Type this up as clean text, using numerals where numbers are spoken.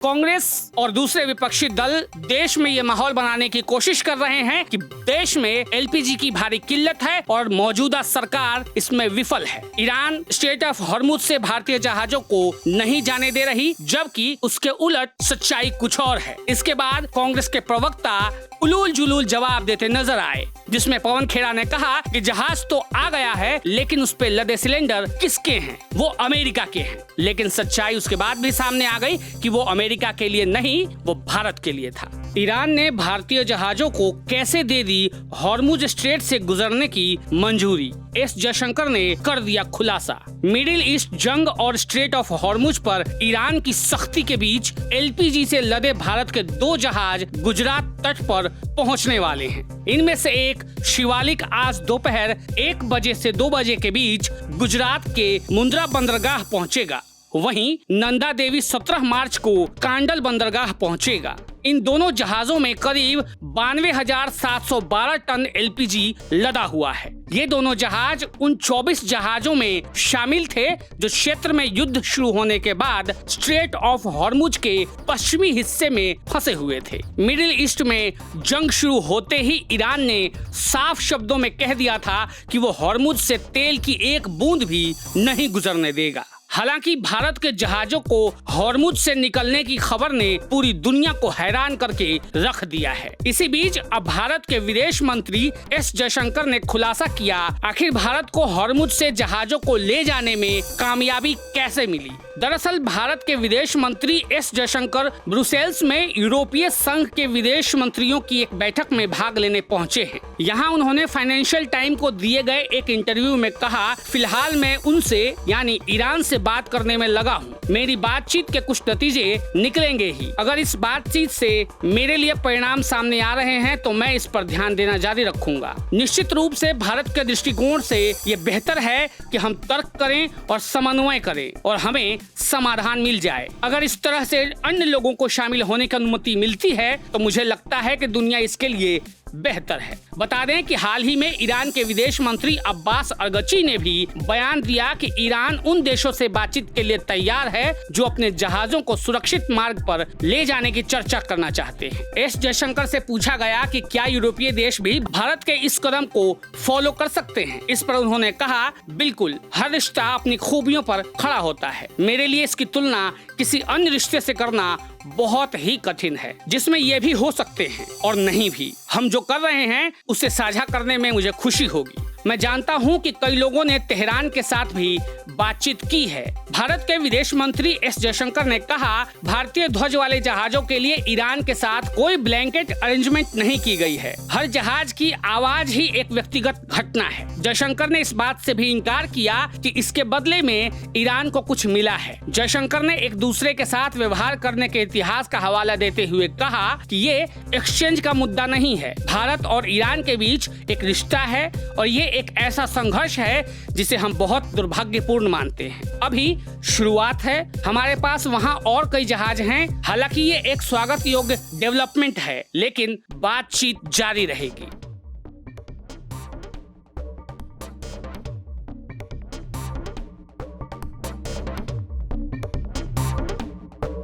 कांग्रेस और दूसरे विपक्षी दल देश में ये माहौल बनाने की कोशिश कर रहे हैं कि देश में एलपीजी की भारी किल्लत है और मौजूदा सरकार इसमें विफल है। ईरान स्ट्रेट ऑफ हॉर्मुज से भारतीय जहाजों को नहीं जाने दे रही, जबकि उसके उलट सच्चाई कुछ और है। इसके बाद कांग्रेस के प्रवक्ता उलूल जुलूल जवाब देते नजर आए, जिसमें पवन खेड़ा ने कहा कि जहाज तो आ गया है, लेकिन उस पे लदे सिलेंडर किसके हैं? वो अमेरिका के हैं। लेकिन सच्चाई उसके बाद भी सामने आ गई कि वो अमेरिका के लिए नहीं, वो भारत के लिए था। ईरान ने भारतीय जहाजों को कैसे दे दी हॉर्मुज स्ट्रेट से गुजरने की मंजूरी? एस जयशंकर ने कर दिया खुलासा। मिडिल ईस्ट जंग और स्ट्रेट ऑफ हॉर्मुज पर ईरान की सख्ती के बीच एलपीजी से लदे भारत के 2 जहाज गुजरात तट पर पहुंचने वाले हैं। इनमें से एक शिवालिक आज दोपहर 1 बजे से 2 बजे के बीच गुजरात के मुंद्रा बंदरगाह पहुंचेगा। वहीं नंदा देवी 17 मार्च को कांडल बंदरगाह पहुंचेगा। इन दोनों जहाजों में करीब 92,712 टन एलपीजी लदा हुआ है। ये दोनों जहाज उन 24 जहाजों में शामिल थे जो क्षेत्र में युद्ध शुरू होने के बाद स्ट्रेट ऑफ हॉर्मुज के पश्चिमी हिस्से में फंसे हुए थे। मिडिल ईस्ट में जंग शुरू होते ही ईरान ने साफ शब्दों में कह दिया था कि वो हॉर्मुज से तेल की एक बूंद भी नहीं गुजरने देगा। हालांकि भारत के जहाजों को हॉर्मुज से निकलने की खबर ने पूरी दुनिया को हैरान करके रख दिया है। इसी बीच अब भारत के विदेश मंत्री एस जयशंकर ने खुलासा किया, आखिर भारत को हॉर्मुज से जहाजों को ले जाने में कामयाबी कैसे मिली। दरअसल भारत के विदेश मंत्री एस जयशंकर ब्रुसेल्स में यूरोपीय संघ के विदेश मंत्रियों की एक बैठक में भाग लेने पहुंचे हैं। यहाँ उन्होंने फाइनेंशियल टाइम को दिए गए एक इंटरव्यू में कहा, फिलहाल मैं उनसे यानी ईरान से बात करने में लगा हूँ। मेरी बातचीत के कुछ नतीजे निकलेंगे ही। अगर इस बातचीत से मेरे लिए परिणाम सामने आ रहे हैं तो मैं इस पर ध्यान देना जारी रखूंगा। निश्चित रूप से भारत के दृष्टिकोण से ये बेहतर है कि हम तर्क करें और समन्वय करें और हमें समाधान मिल जाए। अगर इस तरह से अन्य लोगों को शामिल होने की अनुमति मिलती है तो मुझे लगता है कि दुनिया इसके लिए बेहतर है। बता दें कि हाल ही में ईरान के विदेश मंत्री अब्बास अरगची ने भी बयान दिया कि ईरान उन देशों से बातचीत के लिए तैयार है जो अपने जहाजों को सुरक्षित मार्ग पर ले जाने की चर्चा करना चाहते हैं। एस जयशंकर से पूछा गया कि क्या यूरोपीय देश भी भारत के इस कदम को फॉलो कर सकते हैं। इस पर उन्होंने कहा, बिल्कुल, हर रिश्ता अपनी खूबियों पर खड़ा होता है। मेरे लिए इसकी तुलना किसी अन्य रिश्ते से करना बहुत ही कठिन है, जिसमें ये भी हो सकते हैं और नहीं भी। हम जो कर रहे हैं उसे साझा करने में मुझे खुशी होगी। मैं जानता हूं कि कई लोगों ने तेहरान के साथ भी बातचीत की है। भारत के विदेश मंत्री एस जयशंकर ने कहा, भारतीय ध्वज वाले जहाजों के लिए ईरान के साथ कोई ब्लैंकेट अरेंजमेंट नहीं की गई है। हर जहाज की आवाज ही एक व्यक्तिगत घटना है। जयशंकर ने इस बात से भी इनकार किया कि इसके बदले में ईरान को कुछ मिला है। जयशंकर ने एक दूसरे के साथ व्यवहार करने के इतिहास का हवाला देते हुए कहा कि ये एक्सचेंज का मुद्दा नहीं है। भारत और ईरान के बीच एक रिश्ता है और ये एक ऐसा संघर्ष है जिसे हम बहुत दुर्भाग्यपूर्ण मानते हैं। अभी शुरुआत है, हमारे पास वहाँ और कई जहाज हैं। हालांकि ये एक स्वागत योग्य डेवलपमेंट है, लेकिन बातचीत जारी रहेगी।